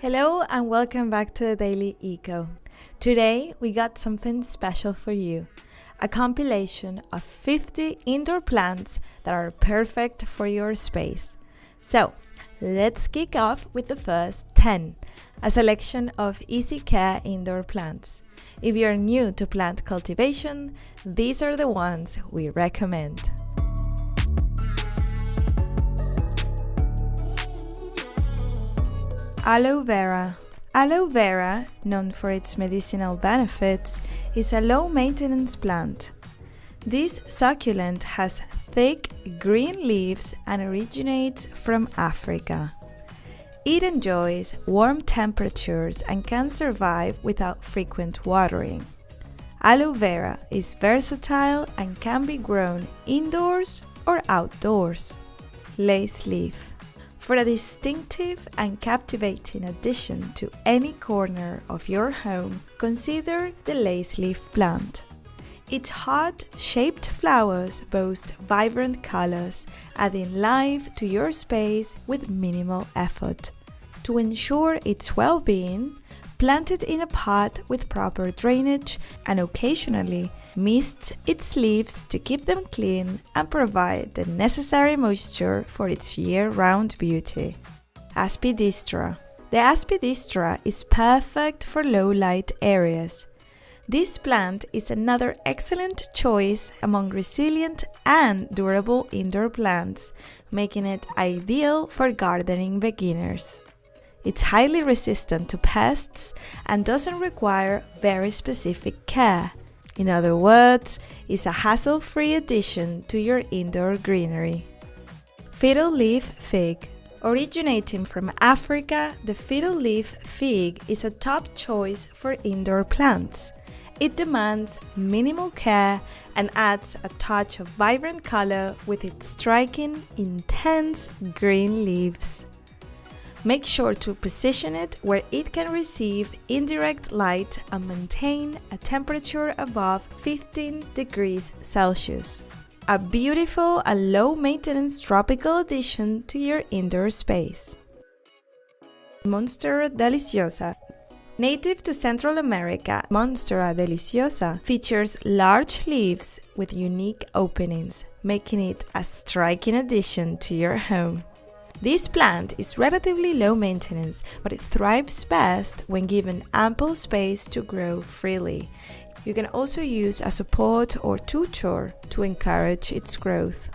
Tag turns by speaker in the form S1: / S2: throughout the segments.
S1: Hello and welcome back to the Daily Eco. Today we got something special for you, a compilation of 50 indoor plants that are perfect for your space. So let's kick off with the first 10, a selection of easy care indoor plants. If you're new to plant cultivation, these are the ones we recommend. Aloe vera. Aloe vera, known for its medicinal benefits, is a low-maintenance plant. This succulent has thick green leaves and originates from Africa. It enjoys warm temperatures and can survive without frequent watering. Aloe vera is versatile and can be grown indoors or outdoors. Lace leaf. For a distinctive and captivating addition to any corner of your home, consider the lace leaf plant. Its heart-shaped flowers boast vibrant colors, adding life to your space with minimal effort. To ensure its well-being, plant it in a pot with proper drainage and occasionally mist its leaves to keep them clean and provide the necessary moisture for its year-round beauty. Aspidistra. The aspidistra is perfect for low-light areas. This plant is another excellent choice among resilient and durable indoor plants, making it ideal for gardening beginners. It's highly resistant to pests and doesn't require very specific care. In other words, it's a hassle-free addition to your indoor greenery. Fiddle leaf fig. Originating from Africa, the fiddle leaf fig is a top choice for indoor plants. It demands minimal care and adds a touch of vibrant color with its striking, intense green leaves. Make sure to position it where it can receive indirect light and maintain a temperature above 15 degrees Celsius. A beautiful and low-maintenance tropical addition to your indoor space. Monstera deliciosa. Native to Central America, Monstera deliciosa features large leaves with unique openings, making it a striking addition to your home. This plant is relatively low maintenance, but it thrives best when given ample space to grow freely. You can also use a support or tutor to encourage its growth.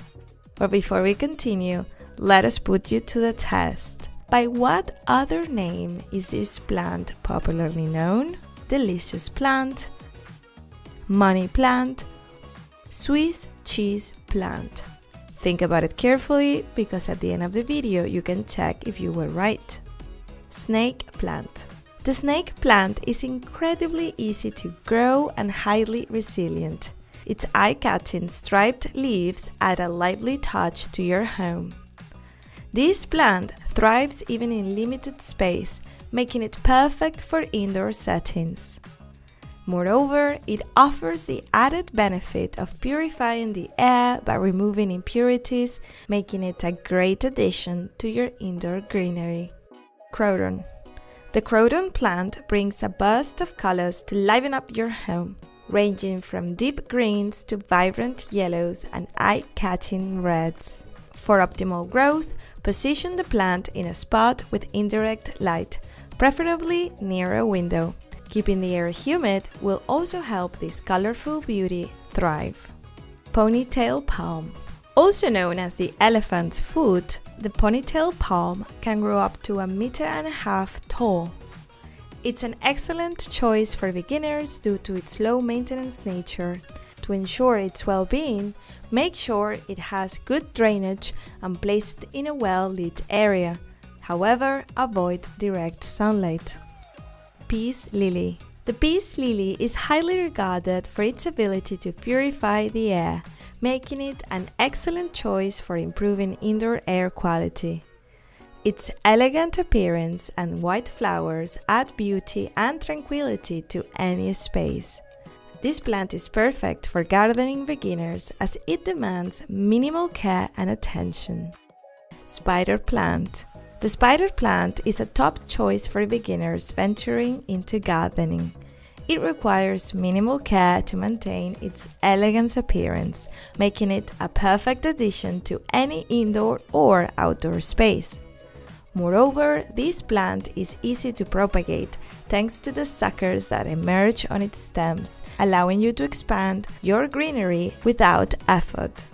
S1: But before we continue, let us put you to the test. By what other name is this plant popularly known? Delicious plant, money plant, Swiss cheese plant. Think about it carefully because at the end of the video you can check if you were right. Snake plant. The snake plant is incredibly easy to grow and highly resilient. Its eye-catching striped leaves add a lively touch to your home. This plant thrives even in limited space, making it perfect for indoor settings. Moreover, it offers the added benefit of purifying the air by removing impurities, making it a great addition to your indoor greenery. Croton. The croton plant brings a burst of colors to liven up your home, ranging from deep greens to vibrant yellows and eye-catching reds. For optimal growth, position the plant in a spot with indirect light, preferably near a window. Keeping the air humid will also help this colorful beauty thrive. Ponytail palm. Also known as the elephant's foot, the ponytail palm can grow up to 1.5 meters tall. It's an excellent choice for beginners due to its low-maintenance nature. To ensure its well-being, make sure it has good drainage and place it in a well-lit area. However, avoid direct sunlight. Peace lily. The peace lily is highly regarded for its ability to purify the air, making it an excellent choice for improving indoor air quality. Its elegant appearance and white flowers add beauty and tranquility to any space. This plant is perfect for gardening beginners as it demands minimal care and attention. Spider plant. The spider plant is a top choice for beginners venturing into gardening. It requires minimal care to maintain its elegant appearance, making it a perfect addition to any indoor or outdoor space. Moreover, this plant is easy to propagate thanks to the suckers that emerge on its stems, allowing you to expand your greenery without effort.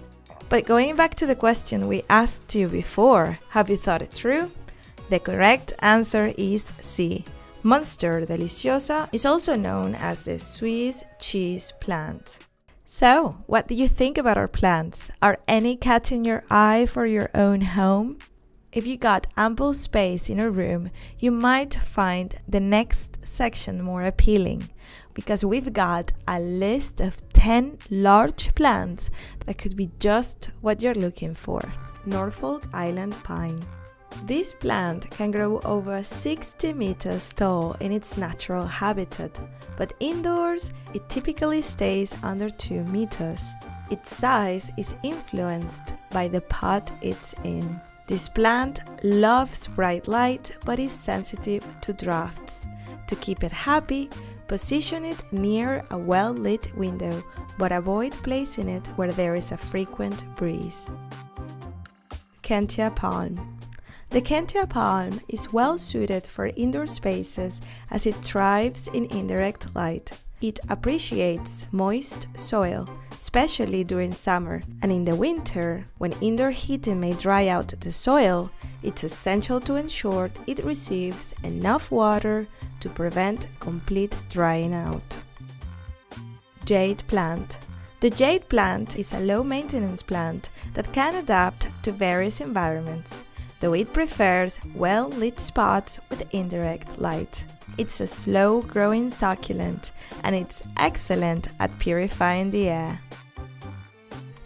S1: But going back to the question we asked you before, have you thought it through? The correct answer is C. Monstera deliciosa is also known as the Swiss cheese plant. So, what do you think about our plants? Are any catching your eye for your own home? If you got ample space in a room, you might find the next section more appealing, because we've got a list of 10 large plants that could be just what you're looking for. Norfolk Island pine. This plant can grow over 60 meters tall in its natural habitat, but indoors it typically stays under 2 meters. Its size is influenced by the pot it's in. This plant loves bright light but is sensitive to drafts. To keep it happy, position it near a well-lit window, but avoid placing it where there is a frequent breeze. Kentia palm. The Kentia palm is well suited for indoor spaces as it thrives in indirect light. It appreciates moist soil, especially during summer, and in the winter, when indoor heating may dry out the soil, it's essential to ensure it receives enough water to prevent complete drying out. Jade plant. The jade plant is a low-maintenance plant that can adapt to various environments, though it prefers well-lit spots with indirect light. It's a slow-growing succulent, and it's excellent at purifying the air.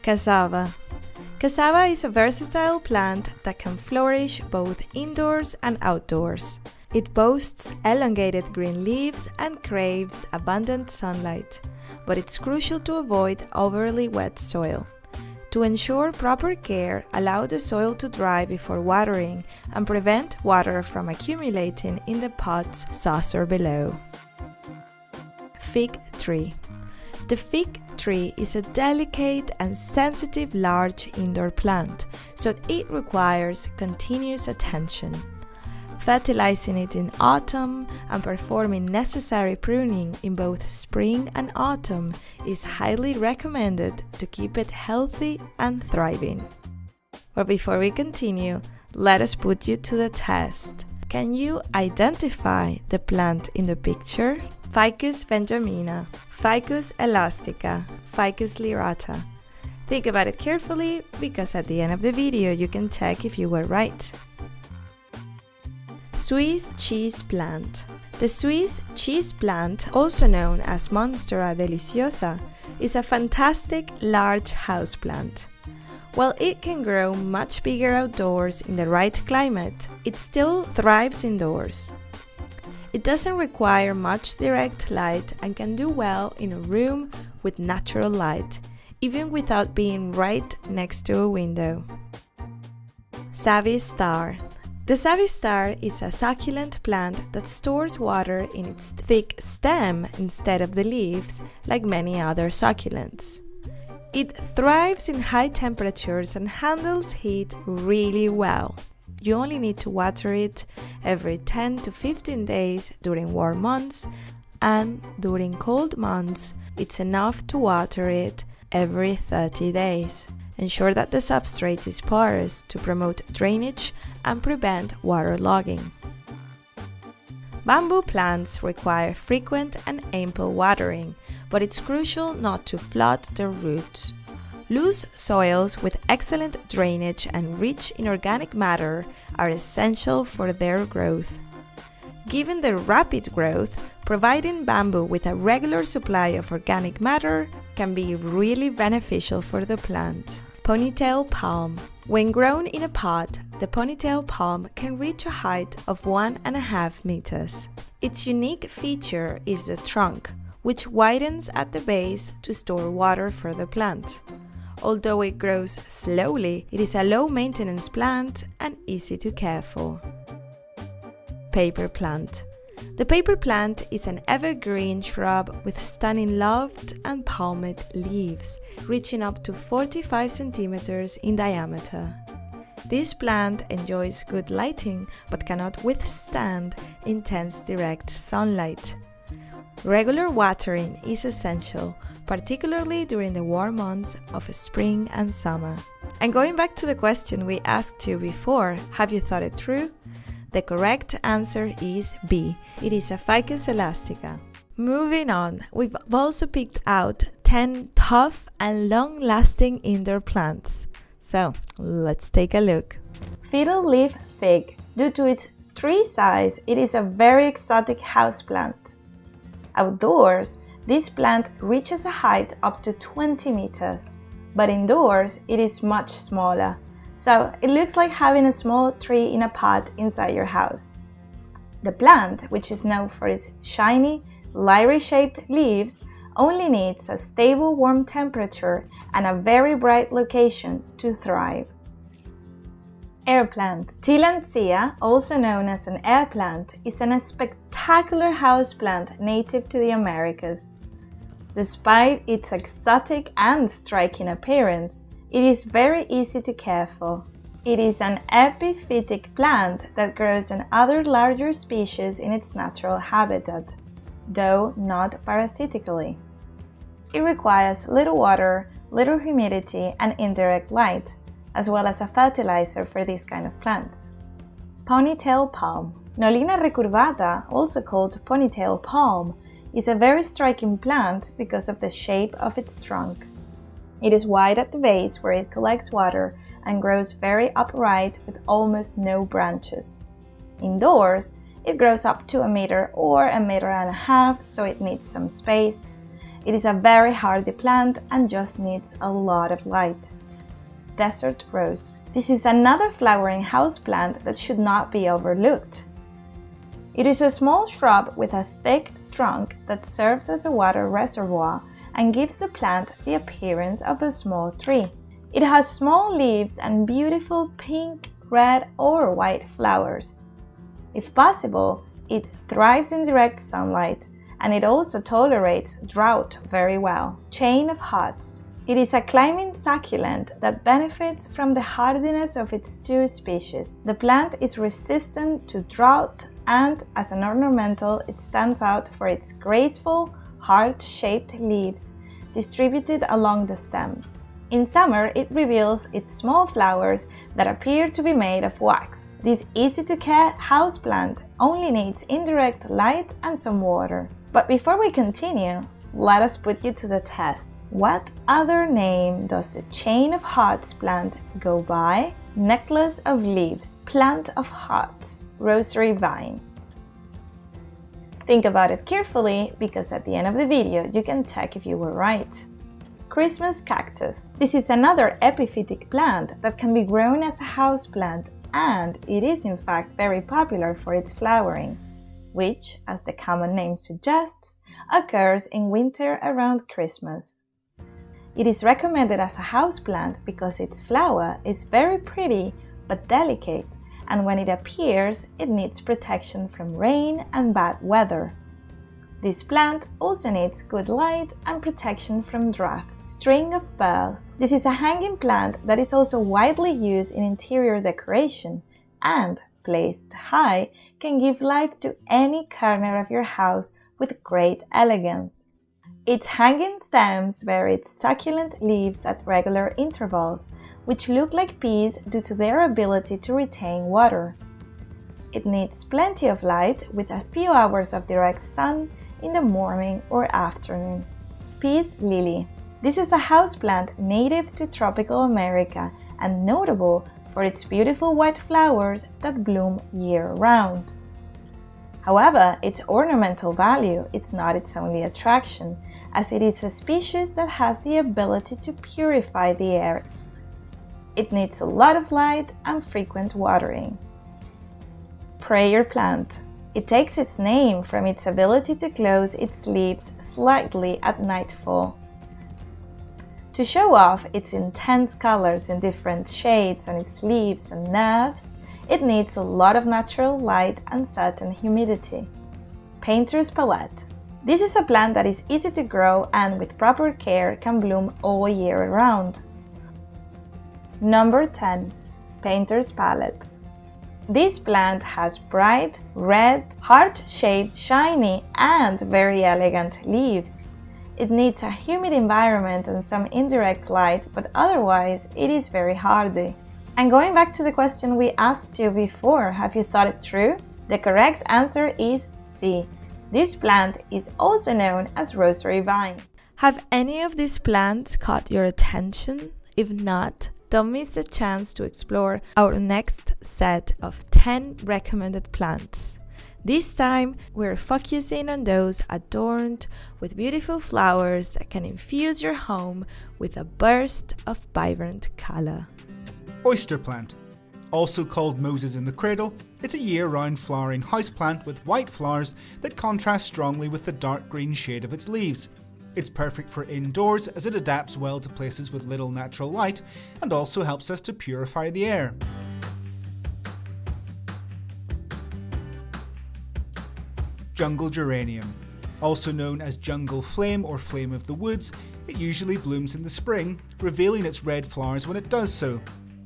S1: Cassava. Cassava is a versatile plant that can flourish both indoors and outdoors. It boasts elongated green leaves and craves abundant sunlight, but it's crucial to avoid overly wet soil. To ensure proper care, allow the soil to dry before watering and prevent water from accumulating in the pot's saucer below. Fig tree. The fig tree is a delicate and sensitive large indoor plant, so it requires continuous attention. Fertilizing it in autumn and performing necessary pruning in both spring and autumn is highly recommended to keep it healthy and thriving. But before we continue, let us put you to the test. Can you identify the plant in the picture? Ficus benjamina, Ficus elastica, Ficus lyrata. Think about it carefully, because at the end of the video you can check if you were right. Swiss cheese plant. The Swiss cheese plant, also known as Monstera deliciosa, is a fantastic large houseplant. While it can grow much bigger outdoors in the right climate, it still thrives indoors. It doesn't require much direct light and can do well in a room with natural light, even without being right next to a window. Savvy star. The savvy star is a succulent plant that stores water in its thick stem instead of the leaves, like many other succulents. It thrives in high temperatures and handles heat really well. You only need to water it every 10 to 15 days during warm months, and during cold months, it's enough to water it every 30 days. Ensure that the substrate is porous to promote drainage and prevent waterlogging. Bamboo plants require frequent and ample watering, but it's crucial not to flood their roots. Loose soils with excellent drainage and rich in organic matter are essential for their growth. Given their rapid growth, providing bamboo with a regular supply of organic matter can be really beneficial for the plant. Ponytail palm. When grown in a pot, the ponytail palm can reach a height of 1.5 meters. Its unique feature is the trunk, which widens at the base to store water for the plant. Although it grows slowly, it is a low-maintenance plant and easy to care for. Paper plant. The paper plant is an evergreen shrub with stunning lobed and palmate leaves, reaching up to 45 centimeters in diameter. This plant enjoys good lighting but cannot withstand intense direct sunlight. Regular watering is essential, particularly during the warm months of spring and summer. And going back to the question we asked you before, have you thought it through? The correct answer is B. It is a Ficus elastica. Moving on, we've also picked out 10 tough and long-lasting indoor plants. So, let's take a look. Fiddle leaf fig. Due to its tree size, it is a very exotic houseplant. Outdoors, this plant reaches a height up to 20 meters, but indoors it is much smaller. So it looks like having a small tree in a pot inside your house. The plant, which is known for its shiny, lyre-shaped leaves, only needs a stable warm temperature and a very bright location to thrive. Air plants. Tillandsia, also known as an air plant, is a spectacular houseplant native to the Americas. Despite its exotic and striking appearance, it is very easy to care for. It is an epiphytic plant that grows on other larger species in its natural habitat, though not parasitically. It requires little water, little humidity, and indirect light, as well as a fertilizer for these kind of plants. Ponytail palm. Nolina recurvata, also called ponytail palm, is a very striking plant because of the shape of its trunk. It is wide at the base where it collects water and grows very upright with almost no branches. Indoors, it grows up to a meter or a meter and a half, so it needs some space. It is a very hardy plant and just needs a lot of light. Desert rose. This is another flowering houseplant that should not be overlooked. It is a small shrub with a thick trunk that serves as a water reservoir and gives the plant the appearance of a small tree. It has small leaves and beautiful pink, red, or white flowers. If possible, it thrives in direct sunlight, and it also tolerates drought very well. Chain of hearts. It is a climbing succulent that benefits from the hardiness of its two species. The plant is resistant to drought, and as an ornamental, it stands out for its graceful, heart-shaped leaves distributed along the stems. In summer, it reveals its small flowers that appear to be made of wax. This easy-to-care houseplant only needs indirect light and some water. But before we continue, let us put you to the test. What other name does the chain of hearts plant go by? Necklace of leaves, plant of hearts, rosary vine. Think about it carefully, because at the end of the video you can check if you were right. Christmas cactus. This is another epiphytic plant that can be grown as a house plant, and it is in fact very popular for its flowering, which, as the common name suggests, occurs in winter around Christmas. It is recommended as a houseplant because its flower is very pretty but delicate, and when it appears, it needs protection from rain and bad weather. This plant also needs good light and protection from drafts. String of pearls. This is a hanging plant that is also widely used in interior decoration, and, placed high, can give life to any corner of your house with great elegance. Its hanging stems bear its succulent leaves at regular intervals, which look like peas due to their ability to retain water. It needs plenty of light with a few hours of direct sun in the morning or afternoon. Peace lily. This is a houseplant native to tropical America and notable for its beautiful white flowers that bloom year-round. However, its ornamental value is not its only attraction, as it is a species that has the ability to purify the air. It needs a lot of light and frequent watering. Prayer plant. It takes its name from its ability to close its leaves slightly at nightfall. To show off its intense colors in different shades on its leaves and nerves, it needs a lot of natural light and certain humidity. Painter's Palette. This is a plant that is easy to grow and with proper care can bloom all year round. Number 10. Painter's Palette. This plant has bright, red, heart-shaped, shiny and very elegant leaves. It needs a humid environment and some indirect light, but otherwise it is very hardy. And going back to the question we asked you before, have you thought it through? The correct answer is C. This plant is also known as rosary vine. Have any of these plants caught your attention? If not, don't miss the chance to explore our next set of 10 recommended plants. This time, we're focusing on those adorned with beautiful flowers that can infuse your home with a burst of vibrant color.
S2: Oyster plant. Also called Moses in the Cradle, it's a year-round flowering houseplant with white flowers that contrast strongly with the dark green shade of its leaves. It's perfect for indoors as it adapts well to places with little natural light and also helps us to purify the air. Jungle geranium. Also known as jungle flame or flame of the woods, it usually blooms in the spring, revealing its red flowers when it does so.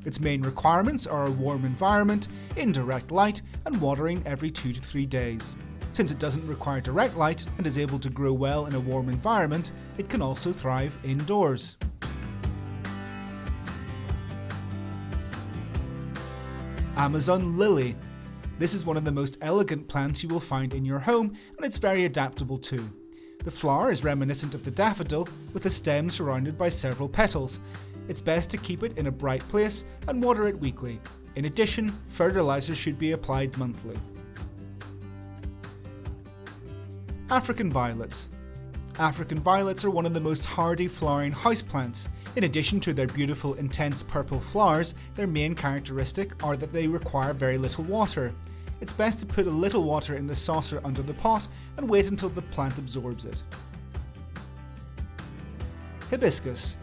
S2: Its main requirements are a warm environment, indirect light, and watering every 2 to 3 days. Since it doesn't require direct light and is able to grow well in a warm environment, it can also thrive indoors. Amazon lily. This is one of the most elegant plants you will find in your home, and it's very adaptable too. The flower is reminiscent of the daffodil, with a stem surrounded by several petals. It's best to keep it in a bright place and water it weekly. In addition, fertilizer should be applied monthly. African violets. African violets are one of the most hardy flowering houseplants. In addition to their beautiful intense purple flowers, their main characteristic are that they require very little water. It's best to put a little water in the saucer under the pot and wait until the plant absorbs it. Hibiscus.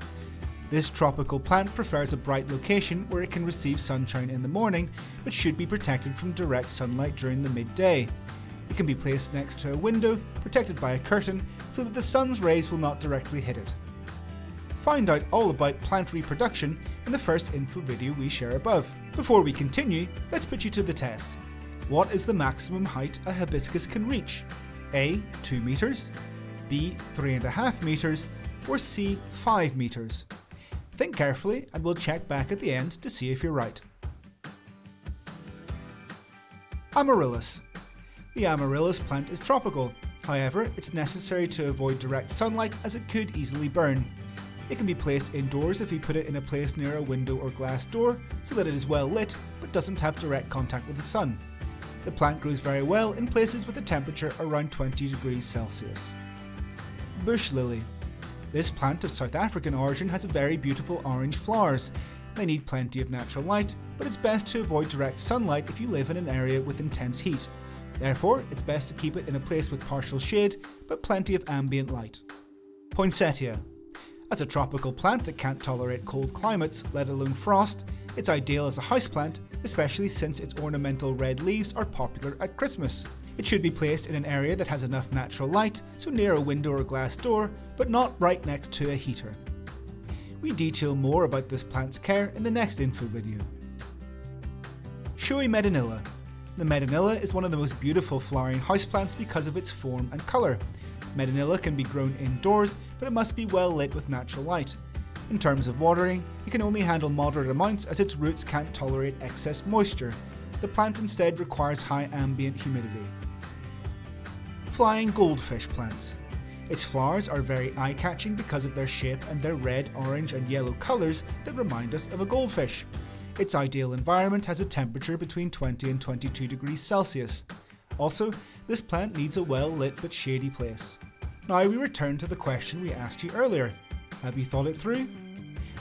S2: This tropical plant prefers a bright location where it can receive sunshine in the morning, but should be protected from direct sunlight during the midday. It can be placed next to a window, protected by a curtain, so that the sun's rays will not directly hit it. Find out all about plant reproduction in the first info video we share above. Before we continue, let's put you to the test. What is the maximum height a hibiscus can reach? A. 2 meters, B. 3.5 meters, or C. 5 meters? Think carefully and we'll check back at the end to see if you're right. Amaryllis. The amaryllis plant is tropical. However, it's necessary to avoid direct sunlight as it could easily burn. It can be placed indoors if you put it in a place near a window or glass door so that it is well lit but doesn't have direct contact with the sun. The plant grows very well in places with a temperature around 20 degrees Celsius. Bush lily. This plant of South African origin has very beautiful orange flowers. They need plenty of natural light, but it's best to avoid direct sunlight if you live in an area with intense heat. Therefore, it's best to keep it in a place with partial shade, but plenty of ambient light. Poinsettia. As a tropical plant that can't tolerate cold climates, let alone frost, it's ideal as a houseplant, especially since its ornamental red leaves are popular at Christmas. It should be placed in an area that has enough natural light, so near a window or glass door, but not right next to a heater. We detail more about this plant's care in the next info video. Showy Medinilla. The Medinilla is one of the most beautiful flowering houseplants because of its form and colour. Medinilla can be grown indoors, but it must be well lit with natural light. In terms of watering, it can only handle moderate amounts as its roots can't tolerate excess moisture. The plant instead requires high ambient humidity. Flying goldfish plants. Its flowers are very eye-catching because of their shape and their red, orange and yellow colours that remind us of a goldfish. Its ideal environment has a temperature between 20 and 22 degrees Celsius. Also, this plant needs a well-lit but shady place. Now we return to the question we asked you earlier. Have you thought it through?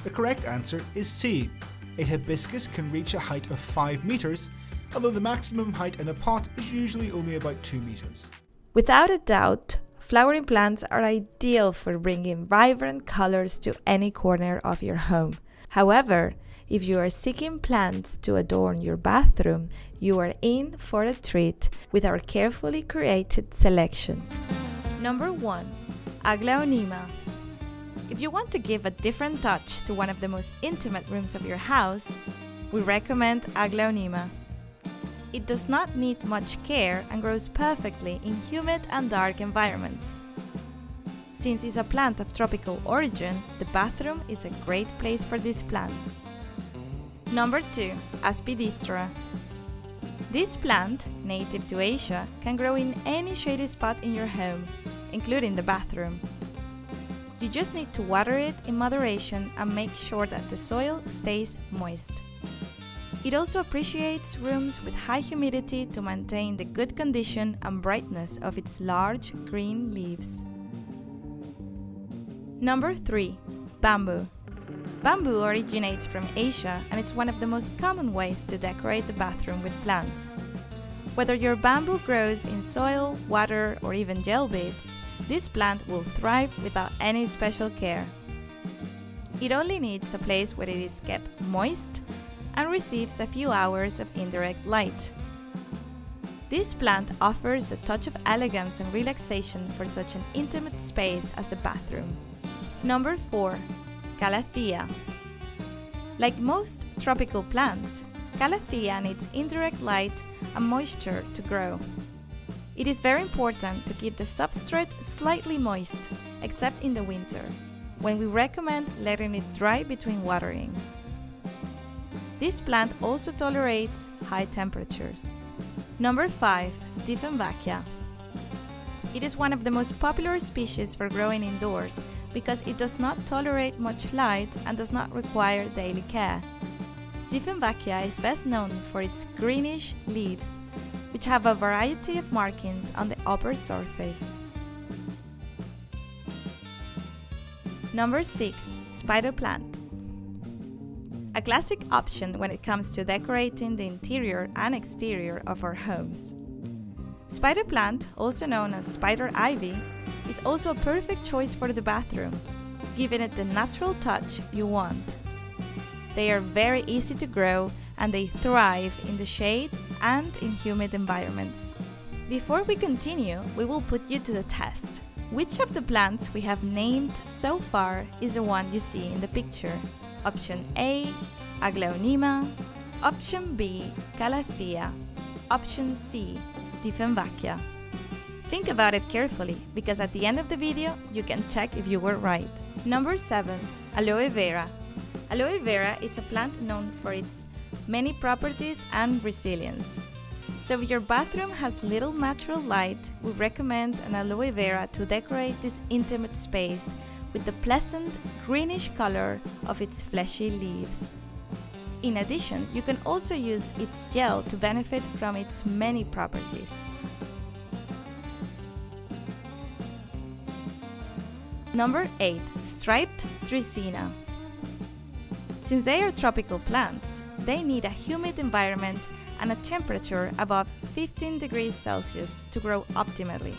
S2: The correct answer is C. A hibiscus can reach a height of 5 meters, although the maximum height in a pot is usually only about 2 meters.
S1: Without a doubt, flowering plants are ideal for bringing vibrant colors to any corner of your home. However, if you are seeking plants to adorn your bathroom, you are in for a treat with our carefully curated selection. Number 1. Aglaonema. If you want to give a different touch to one of the most intimate rooms of your house, we recommend Aglaonema. It does not need much care and grows perfectly in humid and dark environments. Since it's a plant of tropical origin, the bathroom is a great place for this plant. Number 2. Aspidistra. This plant, native to Asia, can grow in any shady spot in your home, including the bathroom. You just need to water it in moderation and make sure that the soil stays moist. It also appreciates rooms with high humidity to maintain the good condition and brightness of its large green leaves. Number 3. Bamboo. Bamboo originates from Asia and it's one of the most common ways to decorate the bathroom with plants. Whether your bamboo grows in soil, water, or even gel beds, this plant will thrive without any special care. It only needs a place where it is kept moist and receives a few hours of indirect light. This plant offers a touch of elegance and relaxation for such an intimate space as a bathroom. Number 4. Calathea. Like most tropical plants, Calathea needs indirect light and moisture to grow. It is very important to keep the substrate slightly moist, except in the winter, when we recommend letting it dry between waterings. This plant also tolerates high temperatures. Number 5. Dieffenbachia. It is one of the most popular species for growing indoors because it does not tolerate much light and does not require daily care. Dieffenbachia is best known for its greenish leaves, which have a variety of markings on the upper surface. Number 6. Spider plant. A classic option when it comes to decorating the interior and exterior of our homes. Spider plant, also known as spider ivy, is also a perfect choice for the bathroom, giving it the natural touch you want. They are very easy to grow and they thrive in the shade and in humid environments. Before we continue, we will put you to the test. Which of the plants we have named so far is the one you see in the picture? Option A, Aglaonema. Option B, Calathea. Option C, Dieffenbachia. Think about it carefully, because at the end of the video, you can check if you were right. Number 7. Aloe vera. Aloe vera is a plant known for its many properties and resilience. So if your bathroom has little natural light, we recommend an aloe vera to decorate this intimate space with the pleasant greenish color of its fleshy leaves. In addition, you can also use its gel to benefit from its many properties. Number 8. Striped Dracaena. Since they are tropical plants, they need a humid environment and a temperature above 15 degrees Celsius to grow optimally.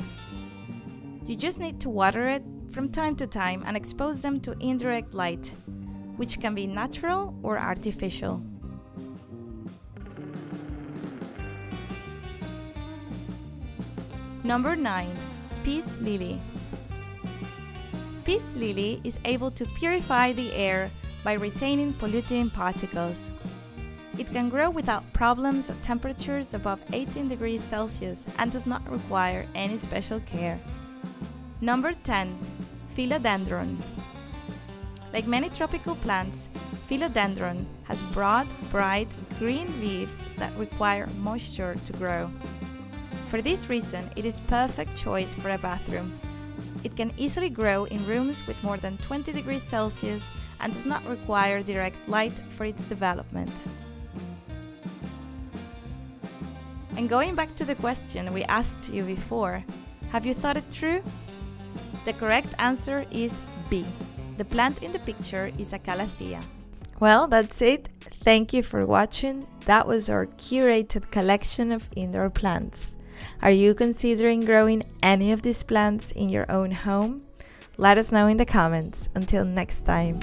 S1: You just need to water it from time to time and expose them to indirect light, which can be natural or artificial. Number 9. Peace lily. Peace lily is able to purify the air by retaining polluting particles. It can grow without problems at temperatures above 18 degrees Celsius and does not require any special care. Number 10. Philodendron. Like many tropical plants, philodendron has broad, bright green leaves that require moisture to grow. For this reason, it is a perfect choice for a bathroom. It can easily grow in rooms with more than 20 degrees Celsius and does not require direct light for its development. And going back to the question we asked you before, have you thought it through? The correct answer is B. The plant in the picture is a Calathea. Well, that's it. Thank you for watching. That was our curated collection of indoor plants. Are you considering growing any of these plants in your own home? Let us know in the comments. Until next time.